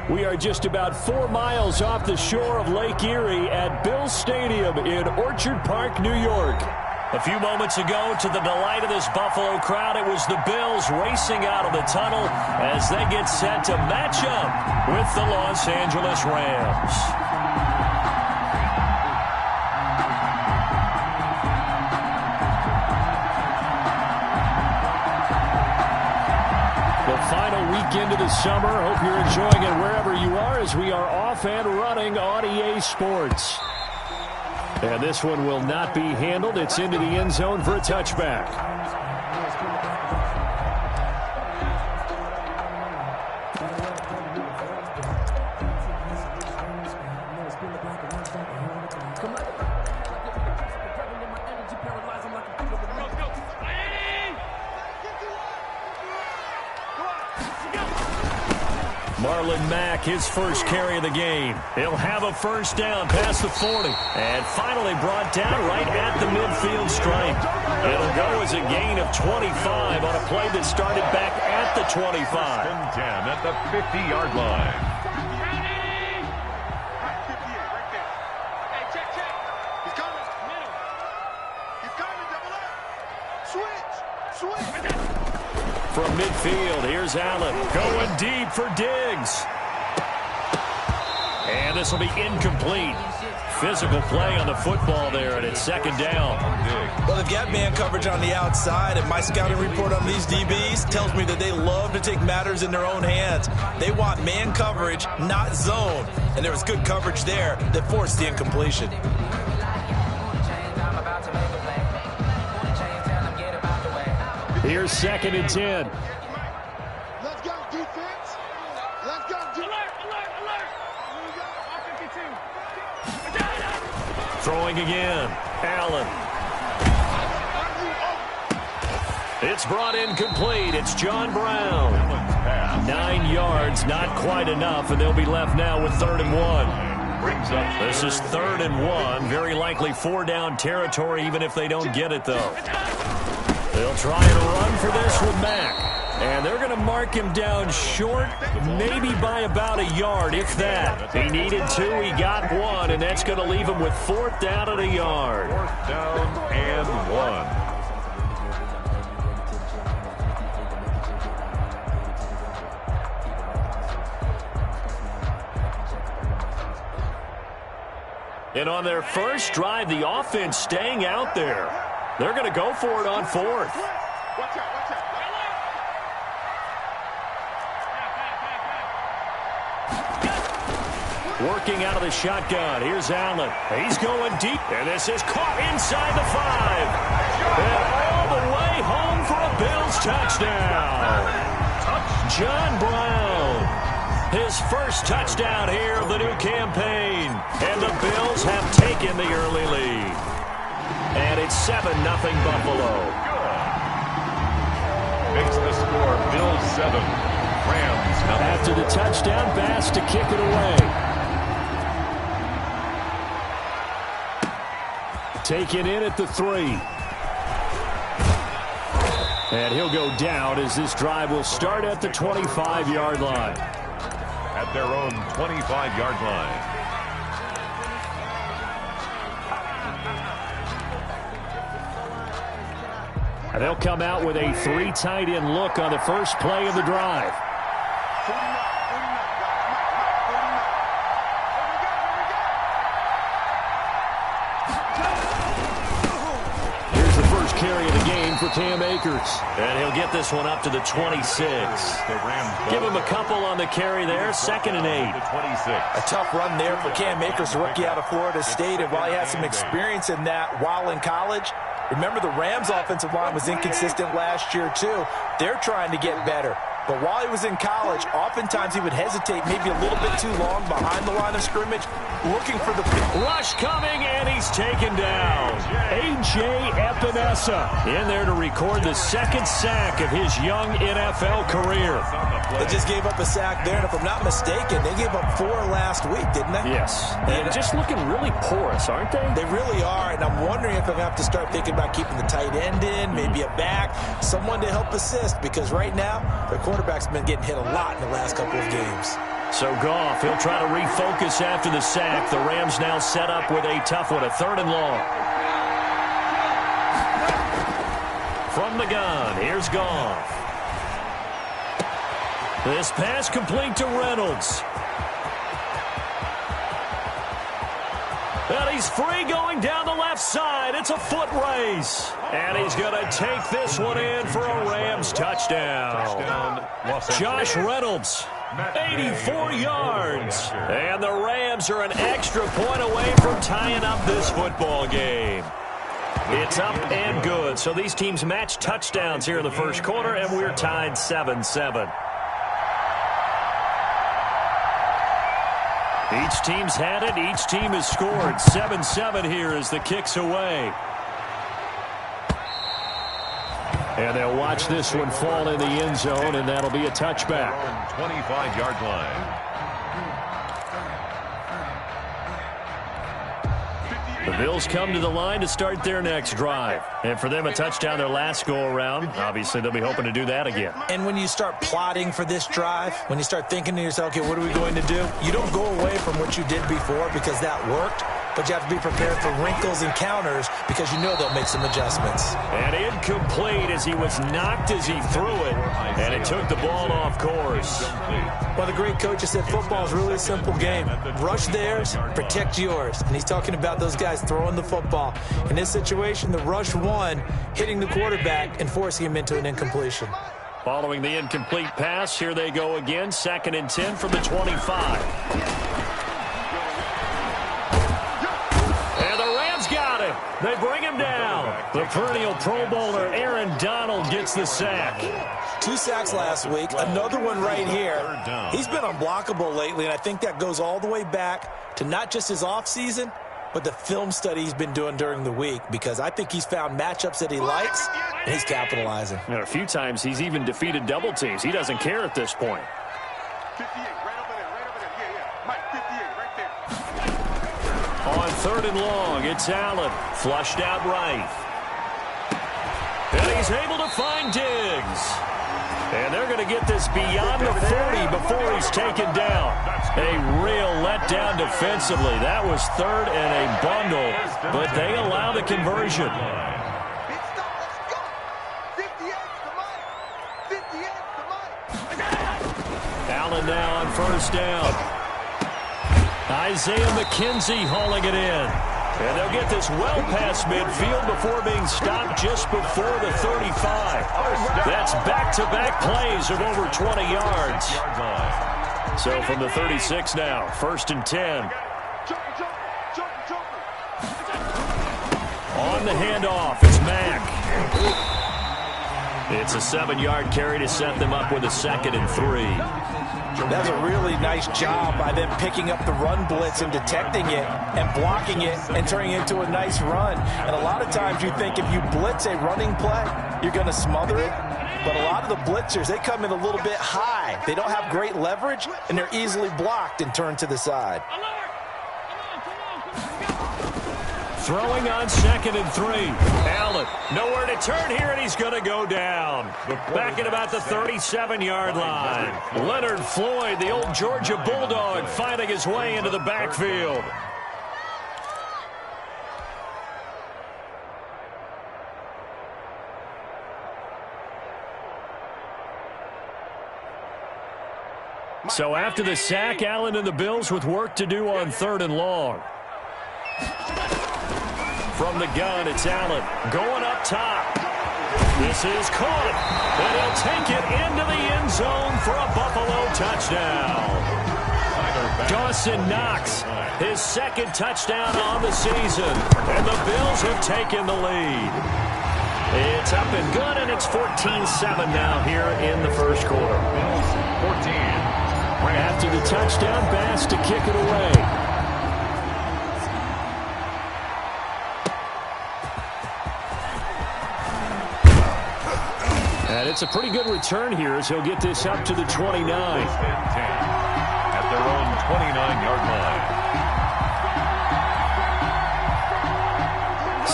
We are just about 4 miles off the shore of Lake Erie at Bills Stadium in Orchard Park, New York. A few moments ago, to the delight of this Buffalo crowd, it was the Bills racing out of the tunnel as they get set to match up with the Los Angeles Rams. Final weekend of the summer. Hope you're enjoying it wherever you are as we are off and running on EA Sports. And this one will not be handled. It's into the end zone for a touchback. His first carry of the game. He'll have a first down past the 40. And finally brought down right at the midfield stripe. It'll go as a gain of 25 on a play that started back at the 25. 10 at the 50-yard line. From midfield, here's Allen. Going deep for Diggs. And this will be incomplete. Physical play on the football there, and it's second down. Well, they've got man coverage on the outside, and my scouting report on these DBs tells me that they love to take matters in their own hands. They want man coverage, not zone. And there was good coverage there that forced the incompletion. Here's 2nd and 10. Let's go, defense. Let's go, defense. Throwing again. Allen. It's brought in complete. It's John Brown. 9 yards, not quite enough, and they'll be left now with 3rd and 1. This is 3rd and 1. Very likely 4-down territory, even if they don't get it, though. They'll try and run for this with Mack. And they're going to mark him down short, maybe by about a yard, if that. He needed 2, he got 1, and that's going to leave him with 4th down and a yard. 4th down and 1. And on their first drive, the offense staying out there. They're going to go for it on 4th. Watch out. Working out of the shotgun. Here's Allen. He's going deep. And this is caught inside the 5. And all the way home for a Bills touchdown. John Brown. His first touchdown here of the new campaign. And the Bills have taken the early lead. And it's 7-0 Buffalo. Makes the score Bills 7, Rams 0. After the touchdown, Bass to kick it away. Taken in at the 3. And he'll go down as this drive will start at the 25-yard line. At their own 25-yard line. And they'll come out with a 3 tight end look on the first play of the drive. Here's the first carry of the game for Cam Akers. And he'll get this one up to the 26. Give him a couple on the carry there. 2nd and 8. A tough run there for Cam Akers, a rookie out of Florida State. And while he had some experience in that while in college, remember the Rams' offensive line was inconsistent last year, too. They're trying to get better. But while he was in college, oftentimes he would hesitate maybe a little bit too long behind the line of scrimmage, looking for the rush coming, and he's taken down. A.J. Epinesa in there to record the 2nd sack of his young NFL career. They just gave up a sack there, and if I'm not mistaken, they gave up 4 last week, didn't they? Yes. And just looking really porous, aren't they? They really are, and I'm wondering if I'm going to have to start thinking about keeping the tight end in, maybe a back, someone to help assist, because right now, their quarterback's been getting hit a lot in the last couple of games. So Goff, he'll try to refocus after the sack. The Rams now set up with a tough one, a 3rd and long. From the gun, here's Goff. This pass complete to Reynolds. And he's free going down the left side. It's a foot race. And he's going to take this one in for a Rams touchdown. Josh Reynolds, 84 yards. And the Rams are an extra point away from tying up this football game. It's up and good. So these teams match touchdowns here in the first quarter, and we're tied 7-7. Each team's had it. Each team has scored. 7-7 here as the kick's away. And they'll watch this one fall in the end zone, and that'll be a touchback. 25-yard line. The Bills come to the line to start their next drive. And for them, a touchdown their last go-around. Obviously, they'll be hoping to do that again. And when you start plotting for this drive, when you start thinking to yourself, okay, what are we going to do? You don't go away from what you did before because that worked, but you have to be prepared for wrinkles and counters because you know they'll make some adjustments. And incomplete as he was knocked as he threw it, and it took the ball off course. Well, the great coach has said football is really a simple game. Rush theirs, protect yours. And he's talking about those guys throwing the football. In this situation, the rush won, hitting the quarterback and forcing him into an incompletion. Following the incomplete pass, here they go again, 2nd and 10 from the 25. And the Rams got him. They bring him down. The perennial Pro Bowler Aaron Donald gets the sack. 2 sacks last week, another one right here. He's been unblockable lately, and I think that goes all the way back to not just his offseason, but the film study he's been doing during the week, because I think he's found matchups that he likes, and he's capitalizing. And a few times he's even defeated double teams. He doesn't care at this point. 58, right over there, right over there. Yeah. Mike, 58, right there. On 3rd and long, it's Allen. Flushed out right. And he's able to find Diggs. And they're going to get this beyond the 40 before he's taken down. A real letdown defensively. That was 3rd and a bundle, but they allow the conversion. Big stop, let's go. 58 to Mike. 58 to Mike. Allen now on 1st down. Isaiah McKenzie hauling it in. And they'll get this well past midfield before being stopped just before the 35. That's back-to-back plays of over 20 yards. So from the 36 now, 1st and 10. On the handoff, it's Mack. It's a 7-yard carry to set them up with a 2nd and 3. That's a really nice job by them picking up the run blitz and detecting it and blocking it and turning it into a nice run. And a lot of times you think if you blitz a running play, you're going to smother it. But a lot of the blitzers, they come in a little bit high. They don't have great leverage, and they're easily blocked and turned to the side. Throwing on 2nd and 3. Allen, nowhere to turn here, and he's going to go down. Back at about the 37-yard line. Leonard Floyd, the old Georgia Bulldog, finding his way into the backfield. So after the sack, Allen and the Bills with work to do on 3rd and long. From the gun, it's Allen going up top. This is caught, and he'll take it into the end zone for a Buffalo touchdown. Dawson Knox, his 2nd touchdown on the season, and the Bills have taken the lead. It's up and good, and it's 14-7 now here in the first quarter. 14. After the touchdown, Bass to kick it away. And it's a pretty good return here as he'll get this up to the 29. At their own 29-yard line.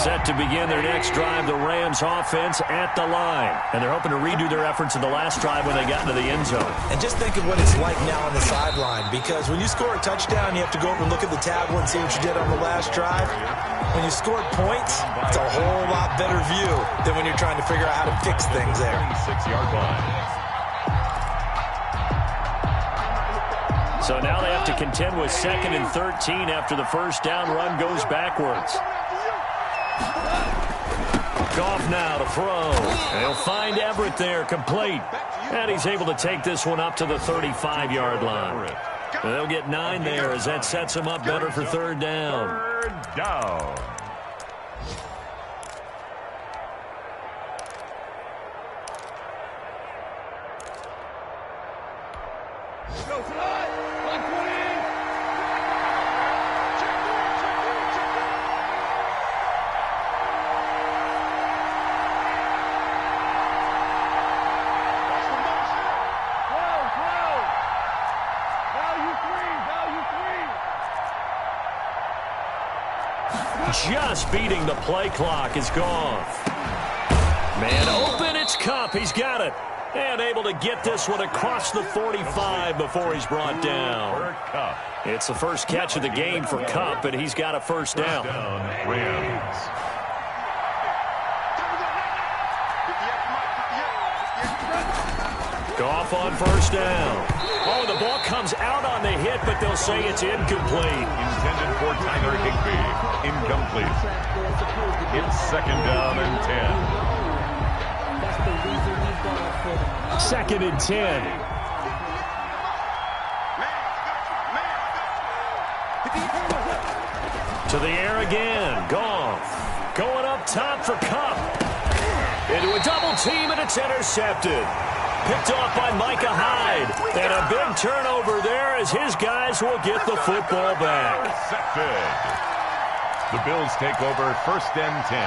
Set to begin their next drive, the Rams offense at the line. And they're hoping to redo their efforts in the last drive when they got into the end zone. And just think of what it's like now on the sideline, because when you score a touchdown, you have to go over and look at the tablet and see what you did on the last drive. When you scored points, it's a whole lot better view than when you're trying to figure out how to fix things there. 6-yard line. So now they have to contend with 2nd and 13 after the first down run goes backwards. Goff now to throw. And he'll find Everett there, complete. And he's able to take this one up to the 35-yard line. And they'll get 9 there as that sets him up better for third down. Third down. Just beating the play clock is Goff. Man open, it's Kupp. He's got it. And able to get this one across the 45 before he's brought down. It's the first catch of the game for Kupp, and he's got a first down. Rams. Goff on first down. Oh, the ball comes out on the hit, but they'll say it's incomplete. Intended for Tyler Higbee. Incomplete. It's 2nd down and 10. 2nd and 10. To the air again. Goff going up top for Kupp. Into a double team, and it's intercepted. Picked off by Micah Hyde. And a big turnover there as his guys will get the football back. Intercepted. The Bills take over 1st and 10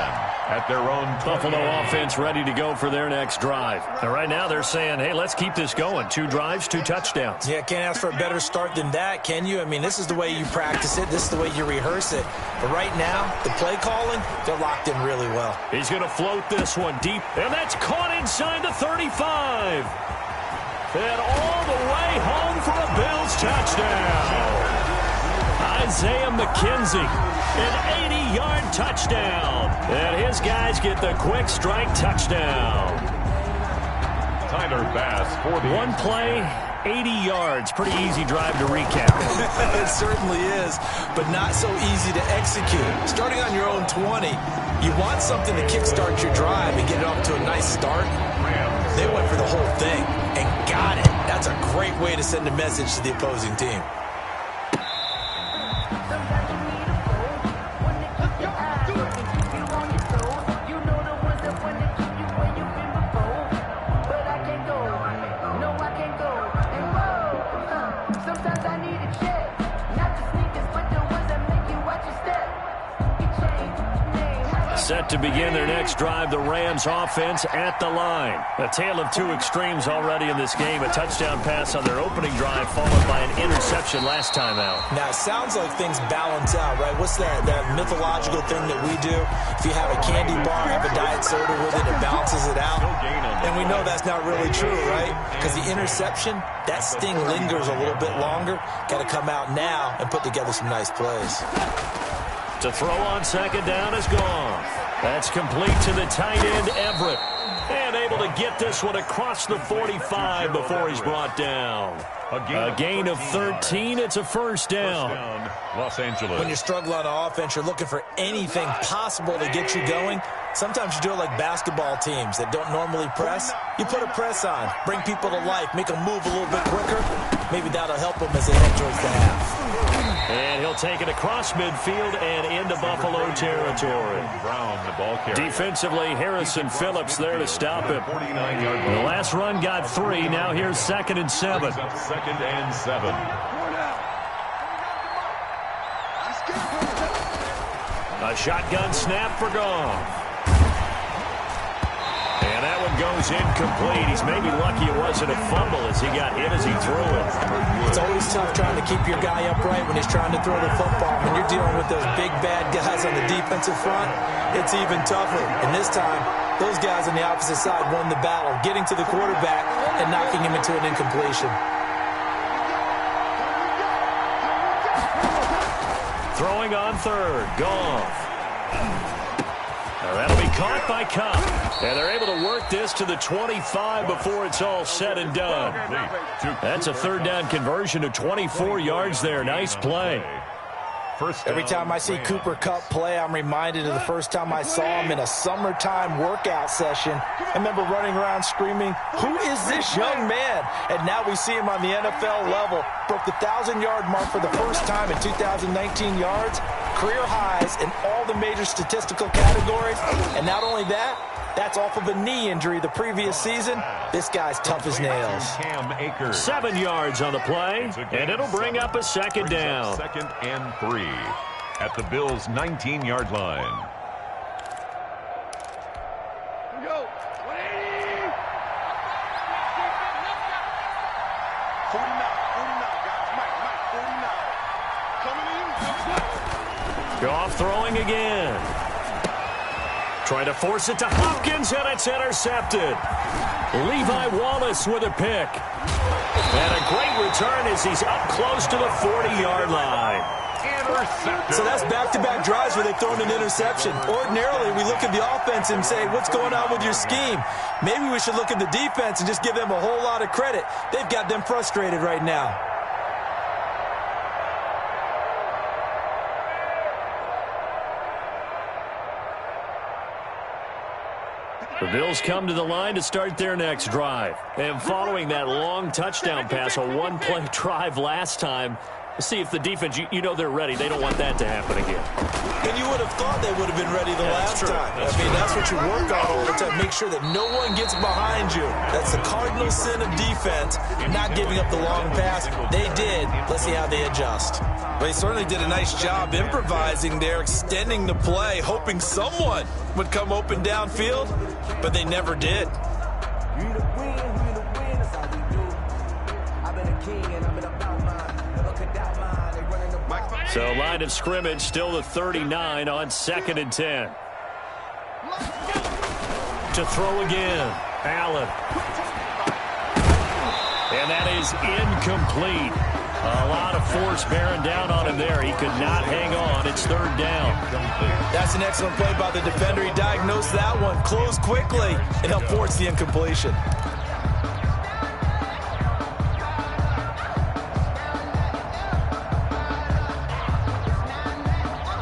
at their own. Buffalo offense ready to go for their next drive. And right now they're saying, hey, let's keep this going. 2 drives, 2 touchdowns. Yeah, can't ask for a better start than that, can you? I mean, this is the way you practice it. This is the way you rehearse it. But right now, the play calling, they're locked in really well. He's going to float this one deep. And that's caught inside the 35. And all the way home for a Bills touchdown. Isaiah McKenzie, an 80-yard touchdown. And his guys get the quick strike touchdown. Tyler Bass for the one play, 80 yards. Pretty easy drive to recap. It certainly is, but not so easy to execute. Starting on your own 20, you want something to kickstart your drive and get it off to a nice start. They went for the whole thing and got it. That's a great way to send a message to the opposing team. Set to begin their next drive, the Rams offense at the line. A tale of 2 extremes already in this game. A touchdown pass on their opening drive followed by an interception last time out. Now, it sounds like things balance out, right? What's that mythological thing that we do? If you have a candy bar, have a diet soda with it, it balances it out. And we know that's not really true, right? Because the interception, that sting lingers a little bit longer. Got to come out now and put together some nice plays. To throw on 2nd down is Goff. That's complete to the tight end, Everett. And able to get this one across the 45 before he's brought down. A gain of 13. It's a first down. Los Angeles. When you struggle on offense, you're looking for anything possible to get you going. Sometimes you do it like basketball teams that don't normally press. You put a press on, bring people to life, make them move a little bit quicker. Maybe that'll help them as they head towards the half. And he'll take it across midfield and into Buffalo territory. Brown, the ball carrier. Defensively, Harrison Phillips there to stop him. The last run got 3. Now here's 2nd and 7. 2nd and 7. A shotgun snap for Goff. And that one goes incomplete. He's maybe lucky it wasn't a fumble as he got hit as he threw it. It's always always tough trying to keep your guy upright when he's trying to throw the football. When you're dealing with those big, bad guys on the defensive front, it's even tougher. And this time, those guys on the opposite side won the battle, getting to the quarterback and knocking him into an incompletion. Throwing on third, Goff. That'll be caught by Cup. And they're able to work this to the 25 before it's all said and done. That's a third down conversion of 24 yards there. Nice play. Every time I see Cooper Kupp play, I'm reminded of the first time I saw him in a summertime workout session. I remember running around screaming, "Who is this young man?" And now we see him on the NFL level. Broke the 1,000-yard mark for the first time in 2019 yards, career highs in all the major statistical categories. And not only that, that's off of a knee injury the previous season. This guy's tough as nails. 7 yards on the play, and it'll bring up a second down. 2nd and 3 at the Bills' 19-yard line. Go. 180. 49, guys. Mike, 49. Coming to you. Goff throwing again. Trying to force it to Hopkins, and it's intercepted. Levi Wallace with a pick. And a great return as he's up close to the 40-yard line. Intercepted. So that's back-to-back drives where they've thrown an interception. Ordinarily, we look at the offense and say, what's going on with your scheme? Maybe we should look at the defense and just give them a whole lot of credit. They've got them frustrated right now. The Bills come to the line to start their next drive. And following that long touchdown pass, a one-play drive last time, see if the defense, you know they're ready. They don't want that to happen again. And you would have thought they would have been ready the last time. That's what you work on all the time. Make sure that no one gets behind you. That's the cardinal sin of defense, not giving up the long pass. They did. Let's see how they adjust. They certainly did a nice job improvising there, extending the play, hoping someone would come open downfield, but they never did. So line of scrimmage still the 39 on 2nd and 10. To throw again, Allen. And that is incomplete. A lot of force bearing down on him there. He could not hang on. It's 3rd down. That's an excellent play by the defender. He diagnosed that one, closed quickly, and helped force the incompletion.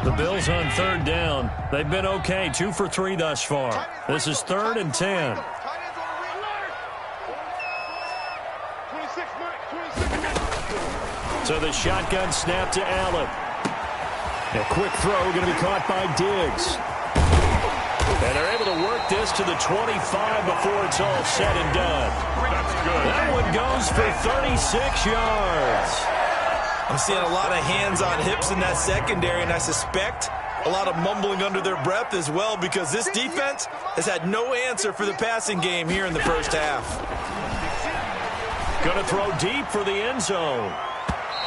The Bills on 3rd down. They've been okay, 2 for 3 thus far. This is 3rd and 10. So the shotgun snap to Allen. A quick throw going to be caught by Diggs. And they're able to work this to the 25 before it's all said and done. That's good. That one goes for 36 yards. I'm seeing a lot of hands on hips in that secondary, and I suspect a lot of mumbling under their breath as well, because this defense has had no answer for the passing game here in the first half. Going to throw deep for the end zone.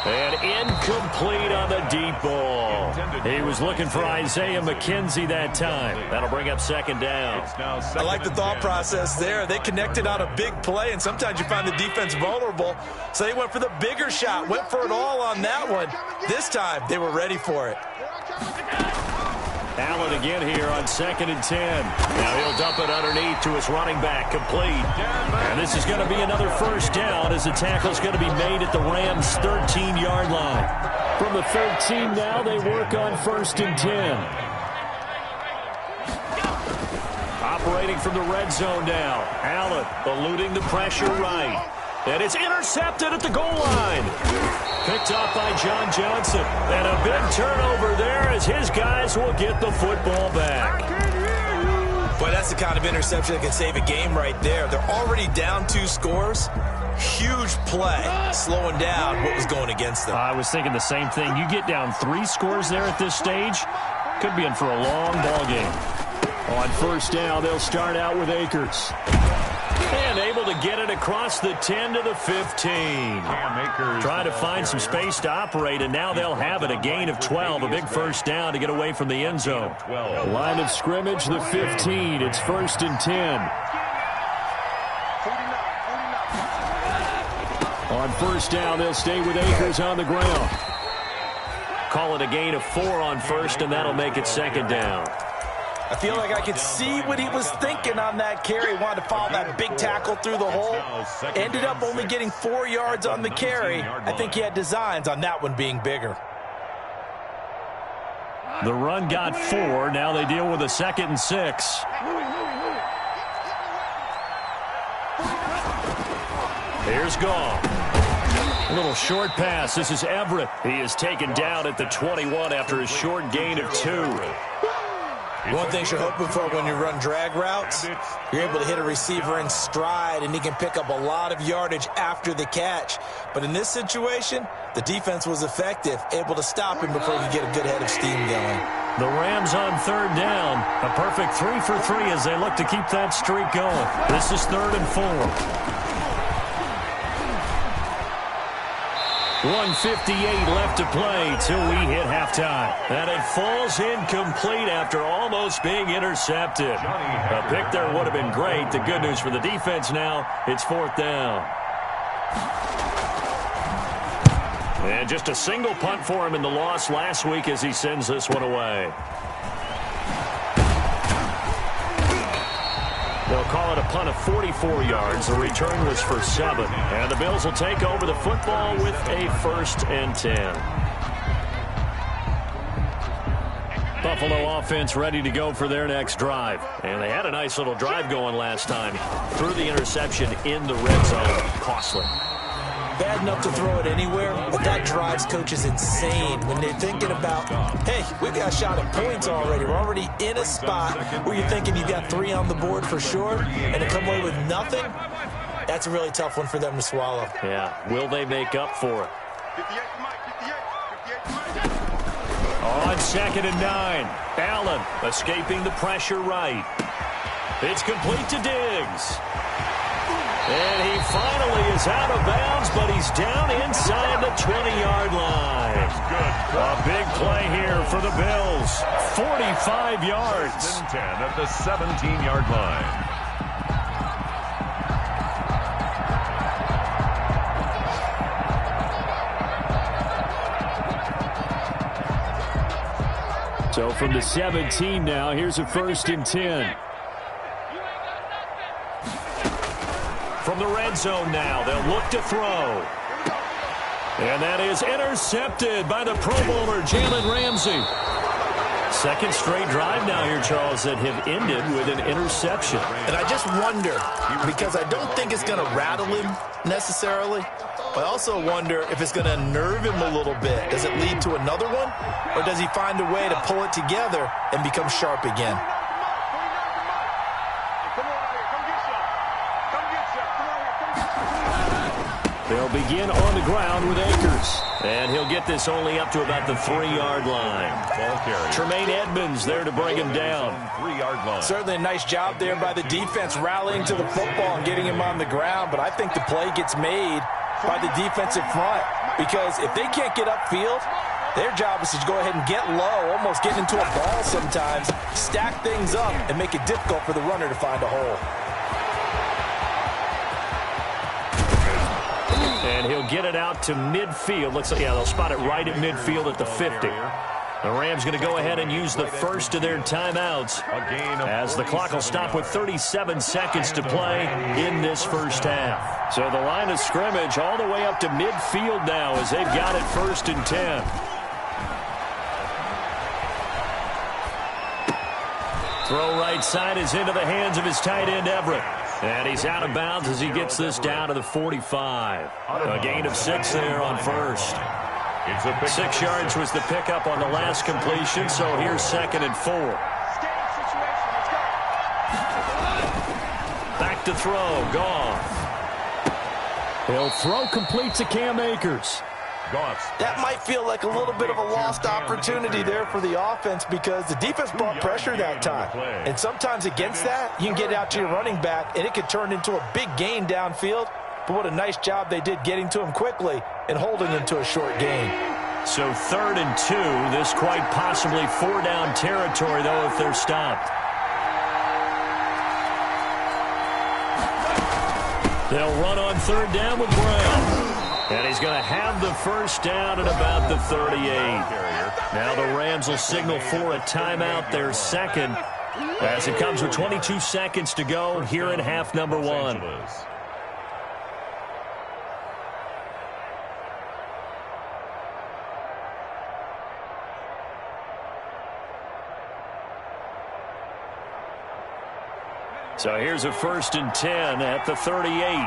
And incomplete on the deep ball. He was looking for Isaiah McKenzie that time. That'll bring up 2nd down. I like the thought process there. They connected on a big play, and sometimes you find the defense vulnerable. So they went for the bigger shot, went for it all on that one. This time, they were ready for it. Allen again here on 2nd and 10. Now he'll dump it underneath to his running back, complete. And this is going to be another 1st down as the tackle's going to be made at the Rams' 13-yard line. From the 13 now, they work on 1st and 10. Operating from the red zone now. Allen eluding the pressure right. And it's intercepted at the goal line. Picked off by John Johnson. And a big turnover there as his guys will get the football back. Boy, that's the kind of interception that can save a game right there. They're already down 2 scores. Huge play, slowing down what was going against them. I was thinking the same thing. You get down 3 scores there at this stage, could be in for a long ball game. On 1st down, they'll start out with Akers. And able to get it across the 10 to the 15. Trying to find some space to operate, and now they'll have it. A gain of 12, a big first down to get away from the end zone. Line of scrimmage, the 15. It's 1st and 10. On first down, they'll stay with Akers on the ground. Call it a gain of 4 on first, and that'll make it 2nd down. I feel like I could see what he was thinking on that carry. Wanted to follow that big tackle through the hole. Ended up only getting 4 yards on the carry. I think he had designs on that one being bigger. The run got 4. Now they deal with a 2nd and 6. Here's Goff. A little short pass. This is Everett. He is taken down at the 21 after a short gain of 2. One thing you're hoping for when you run drag routes, you're able to hit a receiver in stride, and he can pick up a lot of yardage after the catch. But in this situation, the defense was effective, able to stop him before he could get a good head of steam going. The Rams on 3rd down. A perfect 3 for 3 as they look to keep that streak going. This is 3rd and 4. 1:58 left to play till we hit halftime. And it falls incomplete after almost being intercepted. A pick there would have been great. The good news for the defense now, it's 4th down. And just a single punt for him in the loss last week as he sends this one away. They'll call it a punt of 44 yards. The return was for 7. And the Bills will take over the football with a 1st and 10. Buffalo offense ready to go for their next drive. And they had a nice little drive going last time. Threw the interception in the red zone. Costly. Bad enough to throw it anywhere, but that drives coaches insane when they're thinking about, hey, we got a shot at points already. We're already in a spot where you're thinking you got 3 on the board for sure, and to come away with nothing, that's a really tough one for them to swallow. Yeah, will they make up for it? 58 to Mike, 58 to Mike. On 2nd and 9, Allen escaping the pressure right. It's complete to Diggs. And he finally is out of bounds, but he's down inside the 20-yard line. A big play here for the Bills. 45 yards. 10 at the 17-yard line. So from the 17 now, here's a 1st and 10. From the red zone now, they'll look to throw. And that is intercepted by the Pro Bowler, Jalen Ramsey. 2nd straight drive now here, Charles, that have ended with an interception. And I just wonder, because I don't think it's going to rattle him necessarily, but I also wonder if it's going to nerve him a little bit. Does it lead to another one, or does he find a way to pull it together and become sharp again? They'll begin on the ground with Akers. And he'll get this only up to about the 3-yard line. Tremaine Edmonds there to bring him down. 3-yard line. Certainly a nice job there by the defense rallying to the football and getting him on the ground. But I think the play gets made by the defensive front. Because if they can't get upfield, their job is to go ahead and get low, almost get into a ball sometimes, stack things up, and make it difficult for the runner to find a hole. And he'll get it out to midfield. Looks like, yeah, they'll spot it right at midfield at the 50. The Rams going to go ahead and use the first of their timeouts as the clock will stop with 37 seconds to play in this first half. So the line of scrimmage all the way up to midfield now as they've got it 1st and 10. Throw right side is into the hands of his tight end, Everett. And he's out of bounds as he gets this down to the 45. A gain of 6 there on first. 6 yards was the pickup on the last completion, so here's 2nd and 4. Back to throw, Goff. He'll throw complete to Cam Akers. That might feel like a little bit of a lost opportunity there for the offense because the defense brought pressure that time. And sometimes against that, you can get out to your running back, and it could turn into a big gain downfield. But what a nice job they did getting to him quickly and holding him to a short gain. So 3rd and 2. This quite possibly 4-down territory, though, if they're stopped. They'll run on 3rd down with Brown. And he's going to have the first down at about the 38. Now the Rams will signal for a timeout, their second, as it comes with 22 seconds to go here in half number 1. So here's a 1st and 10 at the 38.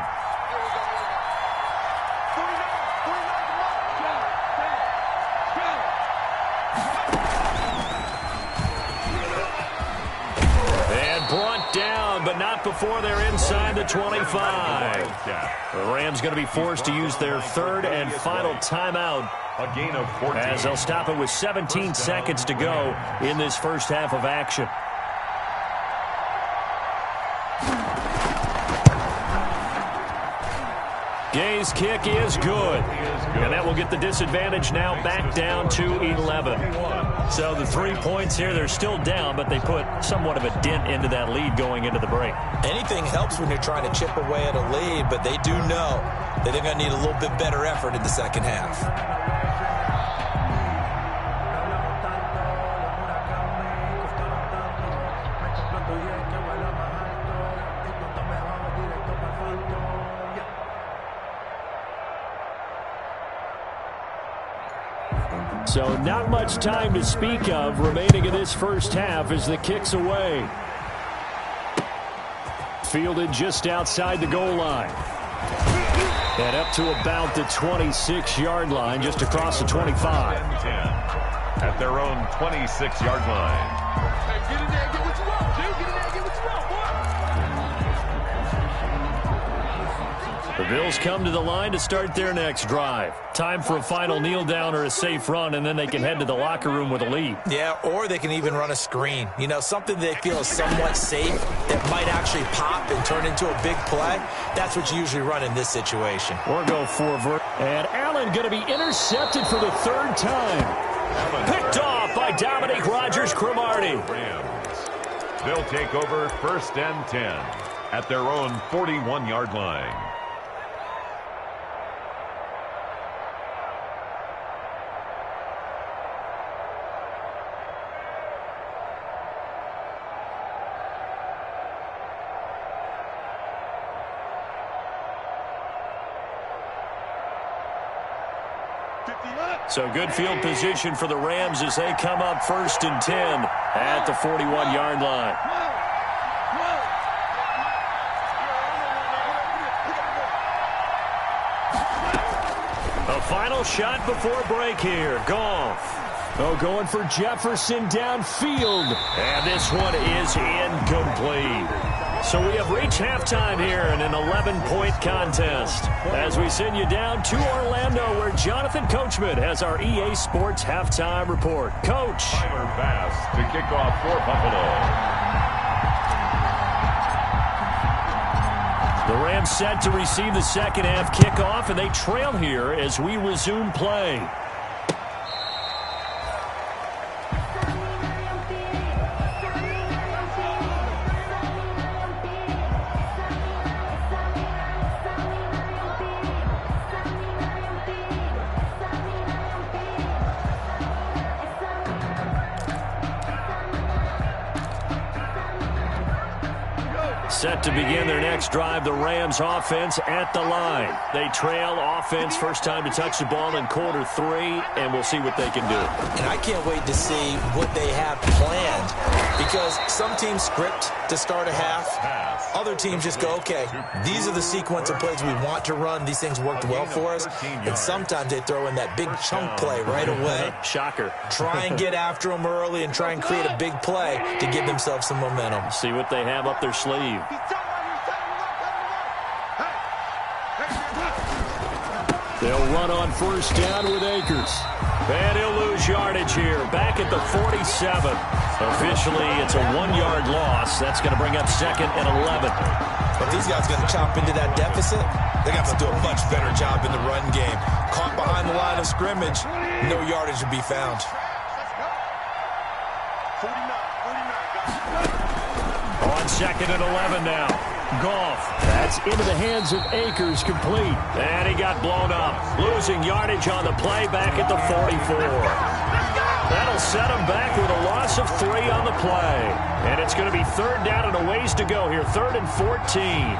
But not before they're inside the 25. The Rams going to be forced to use their 3rd and final timeout. A gain of 14. As they'll stop it with 17 seconds to go in this first half of action. Gay's kick is good. And that will get the disadvantage now back down to 11. So the 3 points here, they're still down, but they put somewhat of a dent into that lead going into the break. Anything helps when you're trying to chip away at a lead, but they do know that they're going to need a little bit better effort in the second half. So not much time to speak of remaining in this first half as the kick's away. Fielded just outside the goal line. And up to about the 26-yard line, just across the 25. 10 at their own 26-yard line. Hey, get in there and get what you want, dude. Get in there and get what you want, boy. The Bills come to the line to start their next drive. Time for a final kneel down or a safe run, and then they can head to the locker room with a lead. Yeah, or they can even run a screen. You know, something they feel is somewhat safe that might actually pop and turn into a big play. That's what you usually run in this situation. Or go for and Allen going to be intercepted for the 3rd time. Picked off by Dominique Rodgers-Cromartie. They'll take over 1st and 10 at their own 41-yard line. So good field position for the Rams as they come up 1st and 10 at the 41-yard line. A final shot before break here. Goff. Oh, going for Jefferson downfield. And this one is incomplete. So we have reached halftime here in an 11-point contest as we send you down to Orlando where Jonathan Coachman has our EA Sports halftime report. Coach. Tyler Bass to kick off for Buffalo. The Rams set to receive the second half kickoff, and they trail here as we resume play. Set to begin their next drive, the Rams offense at the line. They trail offense, first time to touch the ball in quarter 3, and we'll see what they can do. And I can't wait to see what they have planned because some teams script to start a half. Other teams just go, okay, these are the sequence of plays we want to run. These things worked well for us. And sometimes they throw in that big chunk play right away. Shocker. Try and get after them early and try and create a big play to give themselves some momentum. See what they have up their sleeve. They'll run on first down with Akers. And he'll lose yardage here. Back at the 47. Officially, it's a 1-yard loss. That's going to bring up 2nd and 11. But these guys are going to chop into that deficit. They got to do a much better job in the run game. Caught behind the line of scrimmage, no yardage to be found. 49, guys. On 2nd and 11 now. Goff. That's into the hands of Akers, complete. And he got blown up. Losing yardage on the play back at the 44. That'll set him back with a loss of 3 on the play. And it's going to be 3rd down and a ways to go here. 3rd and 14.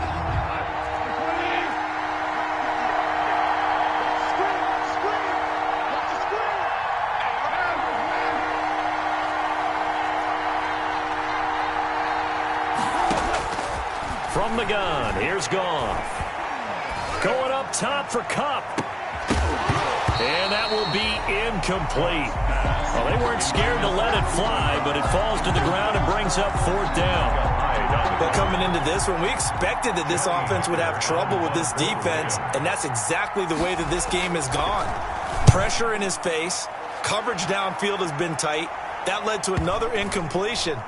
From the gun, here's Goff. Going up top for Kupp. And that will be incomplete. Well, they weren't scared to let it fly, but it falls to the ground and brings up 4th down. But coming into this one, we expected that this offense would have trouble with this defense, and that's exactly the way that this game has gone. Pressure in his face. Coverage downfield has been tight. That led to another incompletion.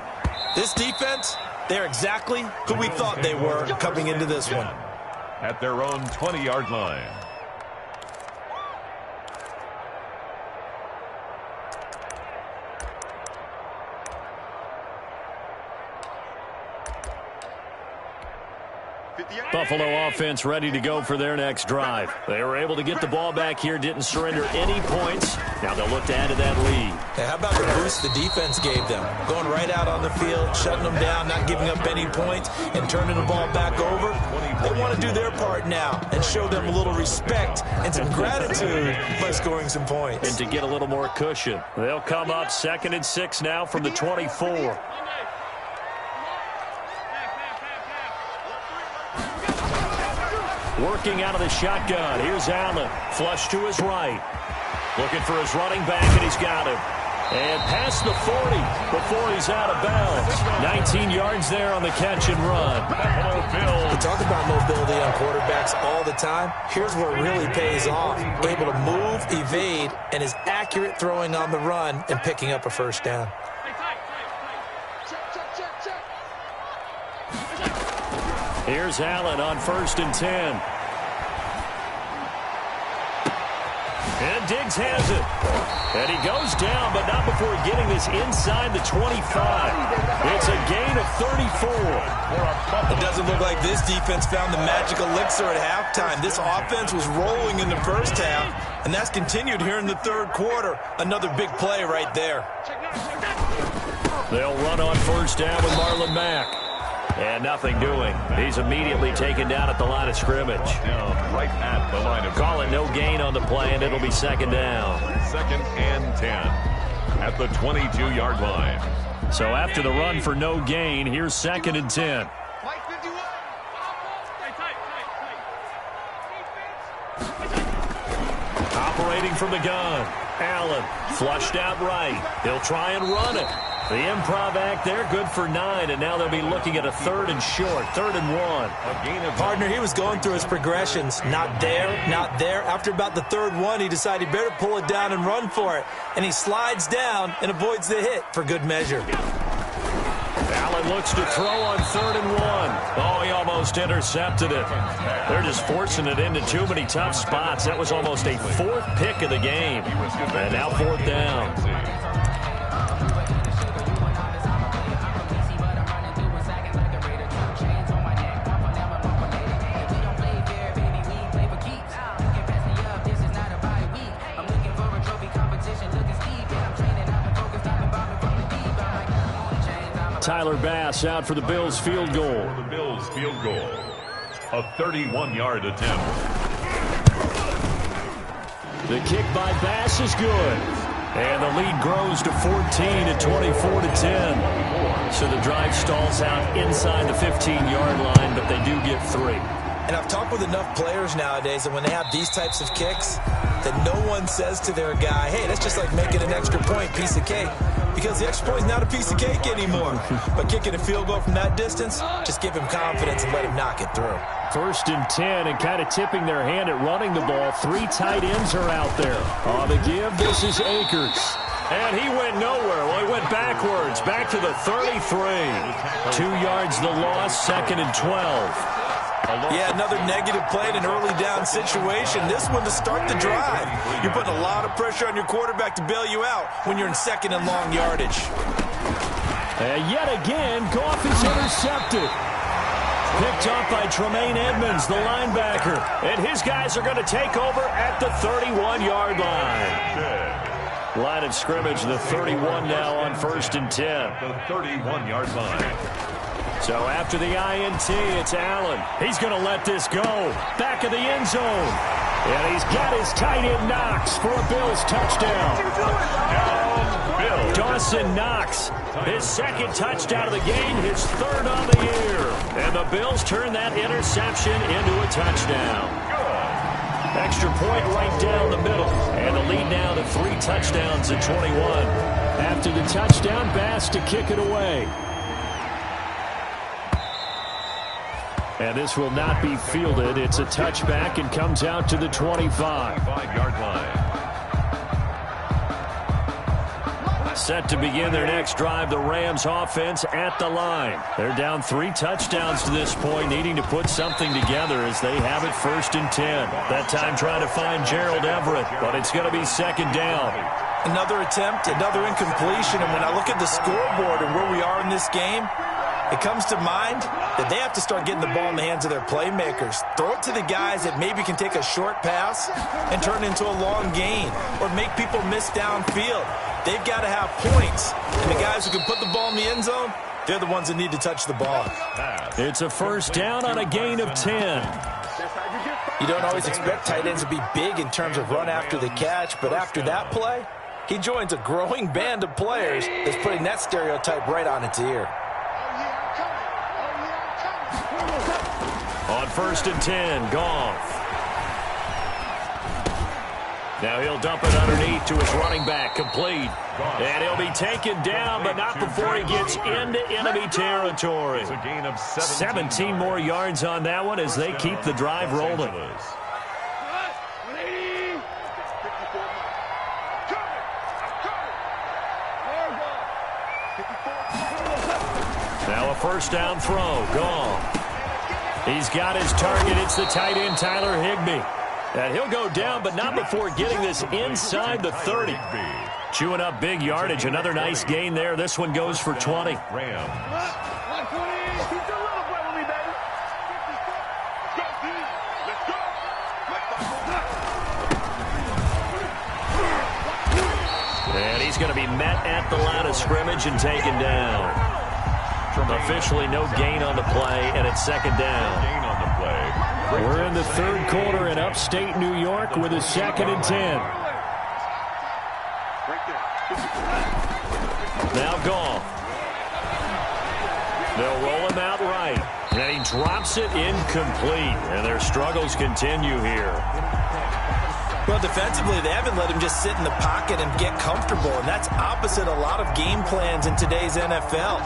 This defense, they're exactly who we thought they were coming into this one. At their own 20-yard line. Buffalo offense ready to go for their next drive. They were able to get the ball back here, didn't surrender any points. Now they'll look to add to that lead. Hey, how about the boost the defense gave them? Going right out on the field, shutting them down, not giving up any points, and turning the ball back over. They want to do their part now and show them a little respect and some gratitude by scoring some points. And to get a little more cushion. They'll come up 2nd and 6 now from the 24. Working out of the shotgun. Here's Allen. Flush to his right. Looking for his running back, and he's got him. And past the 40 before he's out of bounds. 19 yards there on the catch and run. We talk about mobility on quarterbacks all the time. Here's where it really pays off. Able to move, evade, and is accurate throwing on the run and picking up a first down. Here's Allen on 1st and 10. And Diggs has it. And he goes down, but not before getting this inside the 25. It's a gain of 34. It doesn't look like this defense found the magic elixir at halftime. This offense was rolling in the first half, and that's continued here in the 3rd quarter. Another big play right there. They'll run on 1st down with Marlon Mack. And nothing doing. He's immediately taken down at the line of scrimmage. Right at the line of Call it no gain on the play, and it'll be 2nd down. 2nd and 10 at the 22-yard line. So after the run for no gain, here's 2nd and 10. Operating from the gun. Allen flushed out right. He'll try and run it. The improv act there, good for 9, and now they'll be looking at a 3rd and short, 3rd and 1. Partner, he was going through his progressions. Not there, not there. After about the 3rd one, he decided he better pull it down and run for it. And he slides down and avoids the hit for good measure. Allen looks to throw on 3rd and 1. Oh, he almost intercepted it. They're just forcing it into too many tough spots. That was almost a 4th pick of the game. And now 4th down. Tyler Bass out for the Bills field goal. The Bills field goal. A 31-yard attempt. The kick by Bass is good. And the lead grows to 14 at 24-10. So the drive stalls out inside the 15-yard line, but they do get 3. And I've talked with enough players nowadays that when they have these types of kicks, that no one says to their guy, hey, that's just like making an extra point, piece of cake. because the extra point is not a piece of cake anymore. But kicking a field goal from that distance, just give him confidence and let him knock it through. 1st and 10, and kind of tipping their hand at running the ball. 3 tight ends are out there. On the give, this is Akers. And he went nowhere. Well, he went backwards, back to the 33. 2 yards the loss, 2nd and 12. Yeah, another negative play in an early down situation. This one to start the drive. You're putting a lot of pressure on your quarterback to bail you out when you're in 2nd and long yardage. And yet again, Goff is intercepted. Picked up by Tremaine Edmonds, the linebacker. And his guys are going to take over at the 31-yard line. Line of scrimmage, the 31 now on 1st and 10. The 31-yard line. So after the INT, it's Allen. He's going to let this go. Back of the end zone. And he's got his tight end Knox for a Bills touchdown. Dawson Knox, his 2nd touchdown of the game, his 3rd on the year. And the Bills turn that interception into a touchdown. Extra point right down the middle. And the lead now to 3 touchdowns at 21. After the touchdown, Bass to kick it away. And this will not be fielded. It's a touchback and comes out to the 25-yard line. Set to begin their next drive, the Rams offense at the line. They're down 3 touchdowns to this point, needing to put something together as they have it 1st and 10. That time trying to find Gerald Everett, but it's going to be 2nd down. Another attempt, another incompletion, and when I look at the scoreboard and where we are in this game, it comes to mind that they have to start getting the ball in the hands of their playmakers. Throw it to the guys that maybe can take a short pass and turn it into a long gain or make people miss downfield. They've got to have points. And the guys who can put the ball in the end zone, they're the ones that need to touch the ball. It's a 1st down on a gain of 10. You don't always expect tight ends to be big in terms of run after the catch, but after that play, he joins a growing band of players that's putting that stereotype right on its ear. On 1st and 10, Goff. Now he'll dump it underneath to his running back, complete. And he'll be taken down, but not before he gets into enemy territory. 17 more yards on that one as they keep the drive rolling. Now a 1st down throw, Goff. He's got his target. It's the tight end, Tyler Higbee. And he'll go down, but not before getting this inside the 30. Chewing up big yardage. Another nice gain there. This one goes for 20. And he's going to be met at the line of scrimmage and taken down. Officially no gain on the play, and it's 2nd down. We're in the 3rd quarter in upstate New York with a 2nd and 10. Now Goff. They'll roll him out right. And he drops it incomplete. And their struggles continue here. Well, defensively, they haven't let him just sit in the pocket and get comfortable, and that's opposite a lot of game plans in today's NFL.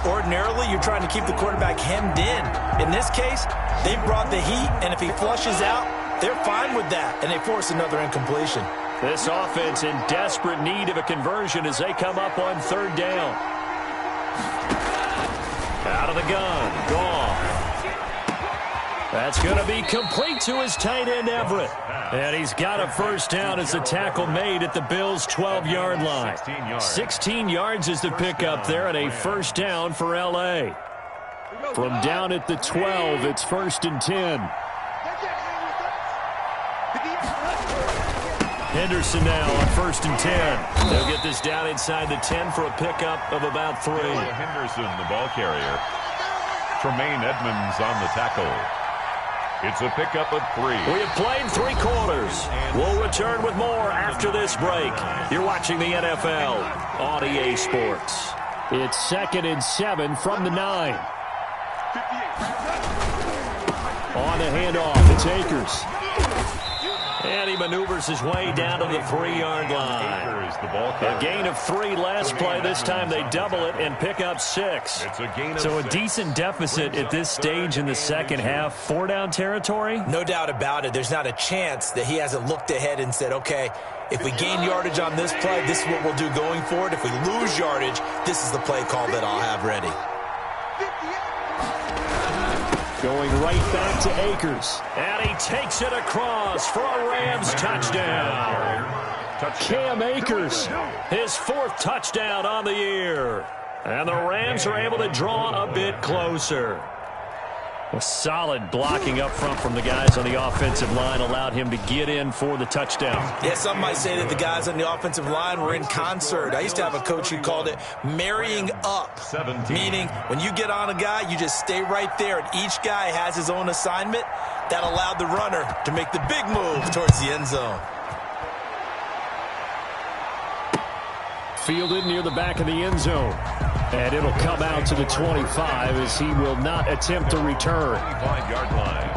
Ordinarily, you're trying to keep the quarterback hemmed in. In this case, they brought the heat, and if he flushes out, they're fine with that, and they force another incompletion. This offense in desperate need of a conversion as they come up on 3rd down. Out of the gun, Goff. That's going to be complete to his tight end, Everett. And he's got a 1st down as the tackle made at the Bills' 12-yard line. 16 yards is the pickup there and a 1st down for L.A. From down at the 12, it's 1st and 10. Henderson now on 1st and 10. They'll get this down inside the 10 for a pickup of about 3. Henderson, the ball carrier. Tremaine Edmonds on the tackle. It's a pickup of 3. We have played 3 quarters. We'll return with more after this break. You're watching the NFL on EA Sports. It's 2nd and 7 from the 9. On the handoff, it's Akers. And he maneuvers his way down to the 3-yard line. A gain of 3 last play. This time they double it and pick up 6. So a decent deficit at this stage in the second half. 4-down territory? No doubt about it. There's not a chance that he hasn't looked ahead and said, okay, if we gain yardage on this play, this is what we'll do going forward. If we lose yardage, this is the play call that I'll have ready. Going right back to Akers. And he takes it across for a Rams touchdown. Cam Akers, his 4th touchdown on the year. And the Rams are able to draw a bit closer. A solid blocking up front from the guys on the offensive line allowed him to get in for the touchdown. Yeah, some might say that the guys on the offensive line were in concert. I used to have a coach who called it marrying up, meaning when you get on a guy, you just stay right there, and each guy has his own assignment. That allowed the runner to make the big move towards the end zone. Fielded near the back of the end zone. And it'll come out to the 25 as he will not attempt to return. 25-yard line.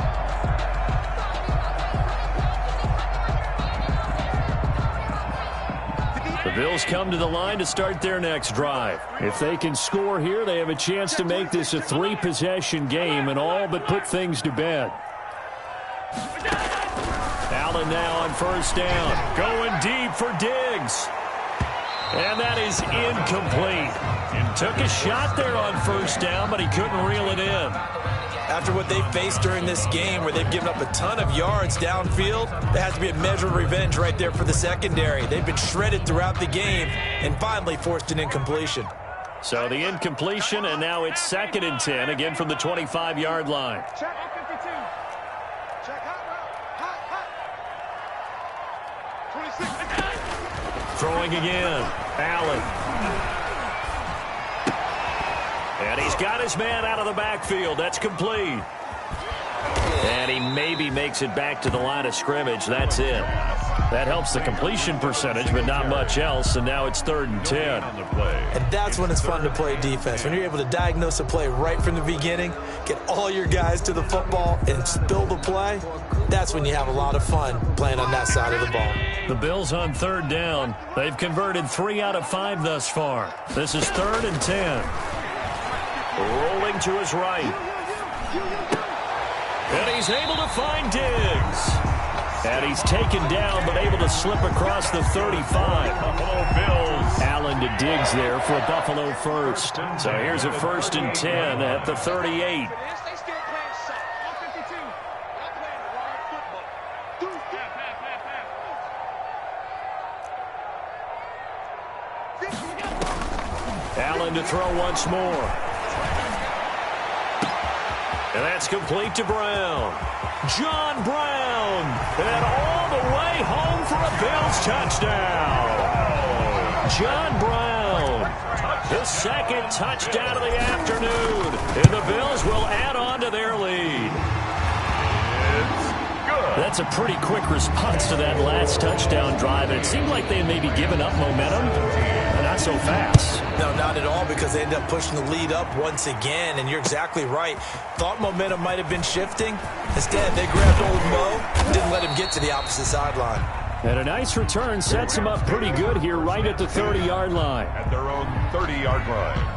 The Bills come to the line to start their next drive. If they can score here, they have a chance to make this a 3-possession game and all but put things to bed. Allen now on 1st down. Going deep for Diggs. And that is incomplete. Took a shot there on 1st down, but he couldn't reel it in. After what they faced during this game where they've given up a ton of yards downfield, there has to be a measure of revenge right there for the secondary. They've been shredded throughout the game and finally forced an incompletion. So the incompletion, and now it's 2nd and 10, again from the 25-yard line. Check 52. Check hot route. 26. Throwing again. Allen. And he's got his man out of the backfield. That's complete. And he maybe makes it back to the line of scrimmage. That's it. That helps the completion percentage, but not much else. And now it's 3rd and 10. And that's when it's fun to play defense. When you're able to diagnose a play right from the beginning, get all your guys to the football, and spill the play, that's when you have a lot of fun playing on that side of the ball. The Bills on 3rd down. They've converted 3 out of 5 thus far. This is 3rd and 10. Rolling to his right. And he's able to find Diggs. And he's taken down, but able to slip across the 35. Buffalo Bills. Allen to Diggs there for a Buffalo first. So here's a 1st and 10 at the 38. Allen to throw once more. And that's complete to Brown. John Brown. And all the way home for a Bills touchdown. John Brown. The 2nd touchdown of the afternoon. And the Bills will add on to their lead. That's a pretty quick response to that last touchdown drive. And it seemed like they had maybe given up momentum. But not so fast. No, not at all, because they ended up pushing the lead up once again, and you're exactly right. Thought momentum might have been shifting. Instead, they grabbed old Mo, didn't let him get to the opposite sideline. And a nice return sets him up pretty good here right at the 30-yard line. At their own 30-yard line.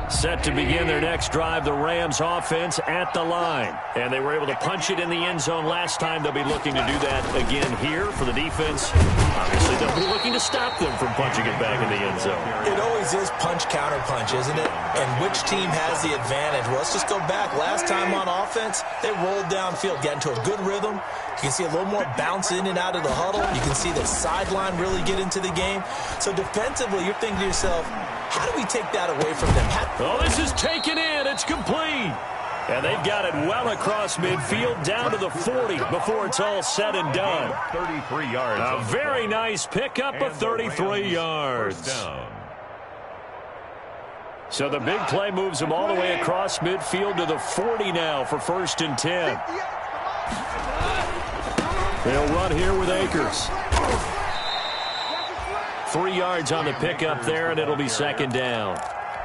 Set to begin their next drive, the Rams offense at the line. And they were able to punch it in the end zone last time. They'll be looking to do that again here for the defense. Obviously, they'll be looking to stop them from punching it back in the end zone. It always is punch-counter-punch, isn't it? And which team has the advantage? Well, let's just go back. Last time on offense, they rolled downfield, got into a good rhythm. You can see a little more bounce in and out of the huddle. You can see the sideline really get into the game. So defensively, you're thinking to yourself, how do we take that away from them? Oh, this is taken in. It's complete. And they've got it well across midfield down to the 40 before it's all said and done. 33 yards. A very nice pickup of 33 yards. So the big play moves them all the way across midfield to the 40 now for 1st and 10. They'll run here with Akers. 3 yards on the pickup there, and it'll be 2nd down.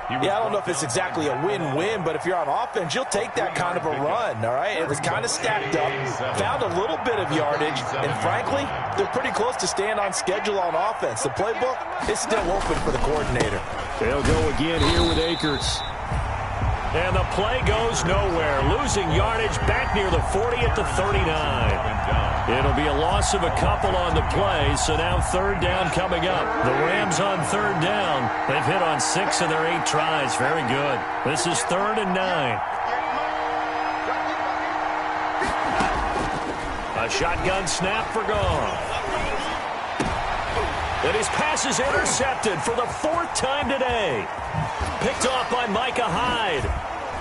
Yeah, I don't know if it's exactly a win-win, but if you're on offense, you'll take that kind of a run, all right? It was kind of stacked up, found a little bit of yardage, and frankly, they're pretty close to staying on schedule on offense. The playbook is still open for the coordinator. They'll go again here with Akers. And the play goes nowhere, losing yardage back near the 40 at the 39. It'll be a loss of a couple on the play, so now third down coming up. The Rams on third down. They've hit on 6 of their 8 tries. Very good. This is 3rd and 9. A shotgun snap for Goff. And his pass is intercepted for the 4th time today. Picked off by Micah Hyde.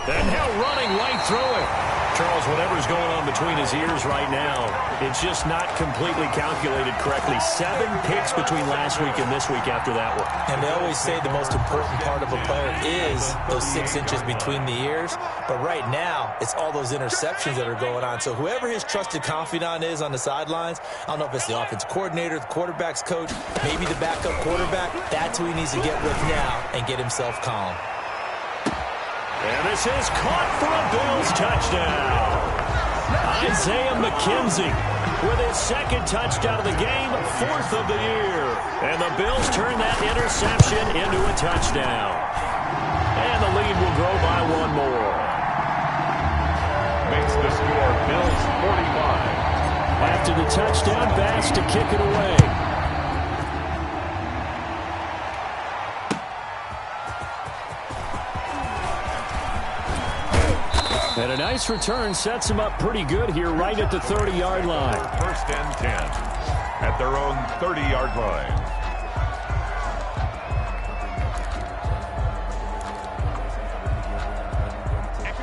And now running right through it. Charles, whatever's going on between his ears right now, it's just not completely calculated correctly. 7 picks between last week and this week after that one. And they always say the most important part of a player is those 6 inches between the ears. But right now, it's all those interceptions that are going on. So whoever his trusted confidant is on the sidelines, I don't know if it's the offensive coordinator, the quarterback's coach, maybe the backup quarterback, that's who he needs to get with now and get himself calm. And this is caught for a Bills touchdown. Isaiah McKenzie with his 2nd touchdown of the game, 4th of the year. And the Bills turn that interception into a touchdown. And the lead will grow by 1 more. Makes the score Bills 45. After the touchdown, Bass to kick it away. And a nice return sets him up pretty good here right at the 30-yard line. 1st and 10 at their own 30-yard line.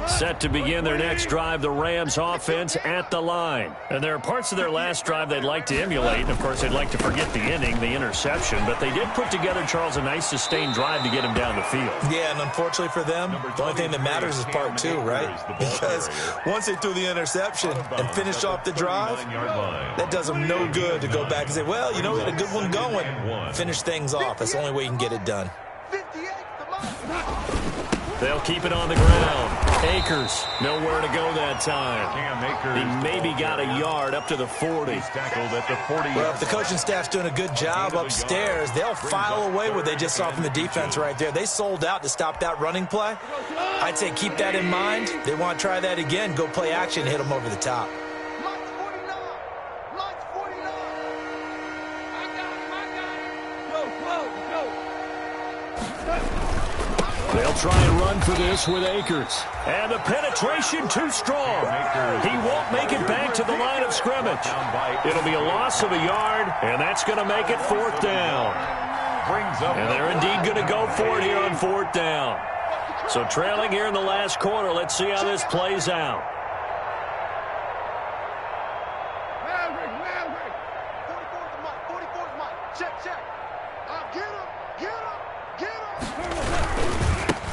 Set to begin their next drive, the Rams offense at the line. And there are parts of their last drive they'd like to emulate. And, of course, they'd like to forget the inning, the interception. But they did put together, Charles, a nice sustained drive to get him down the field. Yeah, and unfortunately for them, the only thing that matters is part 2, right? Because once they threw the interception and finished off the drive, that does them no good to go back and say, well, you know, we had a good one going. Finish things off. That's the only way you can get it done. They'll keep it on the ground. Akers, nowhere to go that time. He maybe got a yard up to the 40. He's tackled at the 40. Well, if the coaching staff's doing a good job upstairs, they'll file away what they just saw from the defense right there. They sold out to stop that running play. I'd say keep that in mind. They want to try that again. Go play action, hit them over the top. They'll try and run for this with Akers. And the penetration too strong. He won't make it back to the line of scrimmage. It'll be a loss of a yard, and that's going to make it 4th down. And they're indeed going to go for it here on 4th down. So trailing here in the last quarter, let's see how this plays out.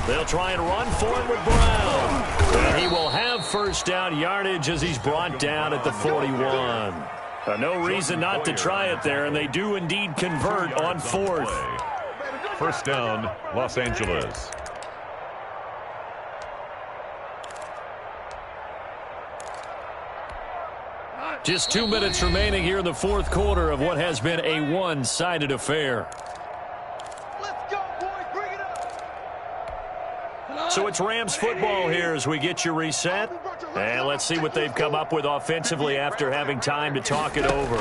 They'll try and run for it with Brown. And he will have 1st down yardage as he's brought down at the 41. No reason not to try it there, and they do indeed convert on 4th. 1st down, Los Angeles. Just 2 minutes remaining here in the 4th quarter of what has been a one-sided affair. So it's Rams football here as we get you reset. And let's see what they've come up with offensively after having time to talk it over.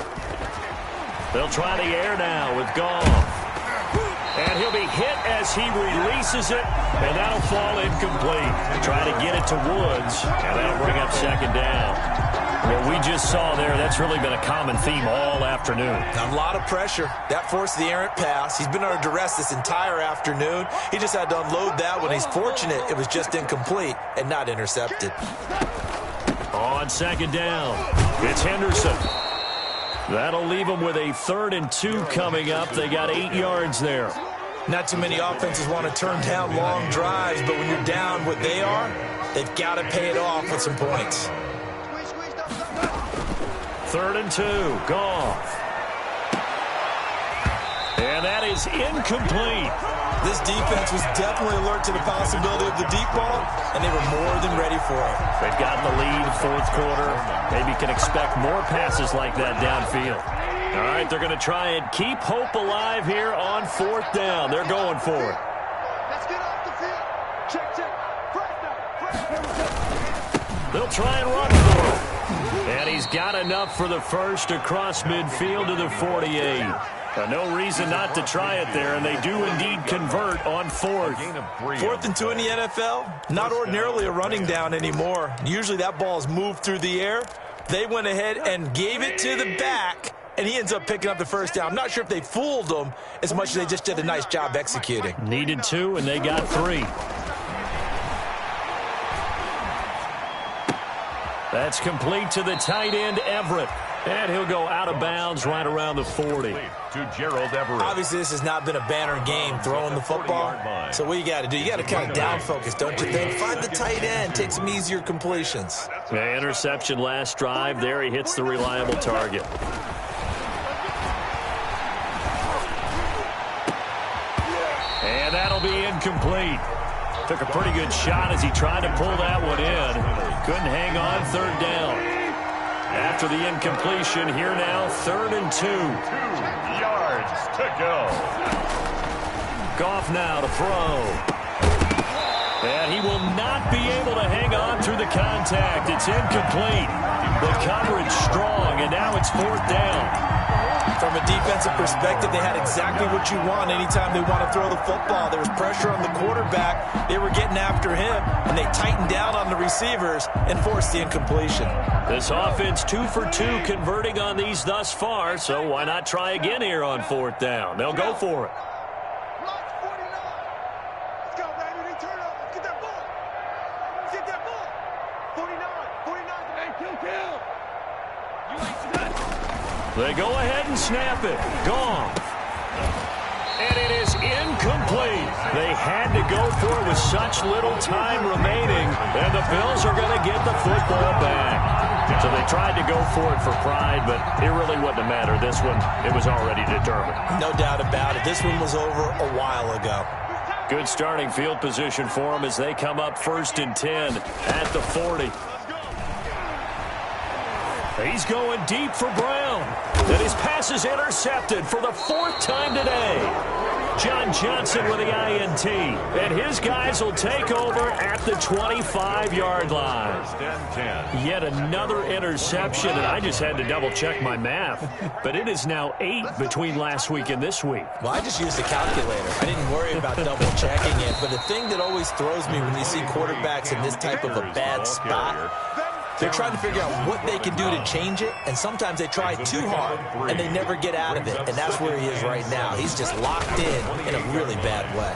They'll try the air now with Goff. And he'll be hit as he releases it, and that'll fall incomplete. Try to get it to Woods, and that'll bring up 2nd down. What we just saw there, that's really been a common theme all afternoon. A lot of pressure. That forced the errant pass. He's been under duress this entire afternoon. He just had to unload that one. He's fortunate it was just incomplete and not intercepted. On 2nd down, it's Henderson. That'll leave them with a 3rd and 2 coming up. They got 8 yards there. Not too many offenses want to turn down long drives, but when you're down what they are, they've got to pay it off with some points. 3rd and 2, Goff. And that is incomplete. This defense was definitely alert to the possibility of the deep ball, and they were more than ready for it. They've got the lead, fourth quarter. Maybe can expect more passes like that downfield. All right, they're going to try and keep hope alive here on fourth down. They're going for it. Let's get off the field. Check, check. Fresh. They'll try and run for it. And he's got enough for the first across midfield to the 48. No reason not to try it there, and they do indeed convert on fourth. 4th and 2 in the NFL, not ordinarily a running down anymore. Usually that ball is moved through the air. They went ahead and gave it to the back, and he ends up picking up the first down. I'm not sure if they fooled him as much as they just did a nice job executing. Needed 2, and they got 3. That's complete to the tight end, Everett. And he'll go out of bounds right around the 40. To Gerald Everett. Obviously, this has not been a banner game throwing the football. So what you got to do, you got to kind of down focus, don't you think? Find the tight end, take some easier completions. Yeah, interception last drive. There he hits the reliable target. And that'll be incomplete. Took a pretty good shot as he tried to pull that one in. Couldn't hang on, third down. After the incompletion, here now, 3rd and 2. 2 yards to go. Goff now to throw. And he will not be able to hang on through the contact. It's incomplete. The coverage strong, and now it's 4th down. From a defensive perspective, they had exactly what you want anytime they want to throw the football. There was pressure on the quarterback. They were getting after him, and they tightened down on the receivers and forced the incompletion. This offense 2 for 2 converting on these thus far, so why not try again here on 4th down? They'll go for it. Lock 49. Let's go, baby. They turn up. Let's get that ball. Let's get that ball. 49. 49. Hey, kill. You ain't done. They go ahead and snap it. Gone. And it is incomplete. They had to go for it with such little time remaining, and the Bills are going to get the football back. So they tried to go for it for pride, but it really wouldn't have mattered. This one, it was already determined. No doubt about it. This one was over a while ago. Good starting field position for them as they come up 1st and 10 at the 40. He's going deep for Brown. And his pass is intercepted for the 4th time today. John Johnson with the INT. And his guys will take over at the 25-yard line. Yet another interception, and I just had to double-check my math. But it is now 8 between last week and this week. Well, I just used a calculator. I didn't worry about double-checking it. But the thing that always throws me when you see quarterbacks in this type of a bad spot, they're trying to figure out what they can do to change it, and sometimes they try too hard, and they never get out of it, and that's where he is right now. He's just locked in a really bad way.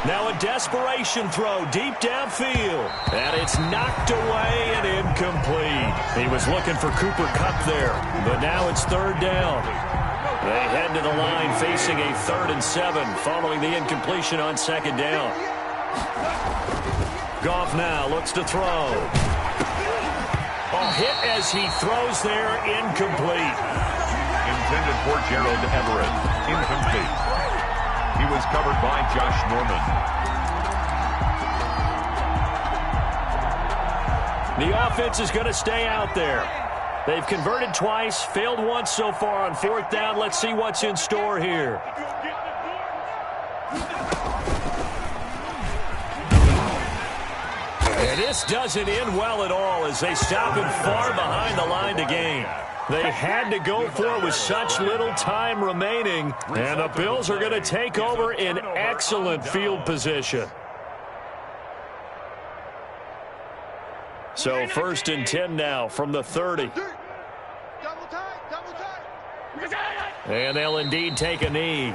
Now a desperation throw deep downfield, and it's knocked away and incomplete. He was looking for Cooper Kupp there, but now it's 3rd down. They head to the line facing a 3rd and 7 following the incompletion on 2nd down. Goff now looks to throw. A hit as he throws there, incomplete. Intended for Gerald Everett. Incomplete. He was covered by Josh Norman. The offense is going to stay out there. They've converted twice, failed once so far on 4th down. Let's see what's in store here. And this doesn't end well at all as they stop him far behind the line to gain. They had to go for it with such little time remaining, and the Bills are going to take over in excellent field position. So 1st and 10 now from the 30. Double tight. And they'll indeed take a knee.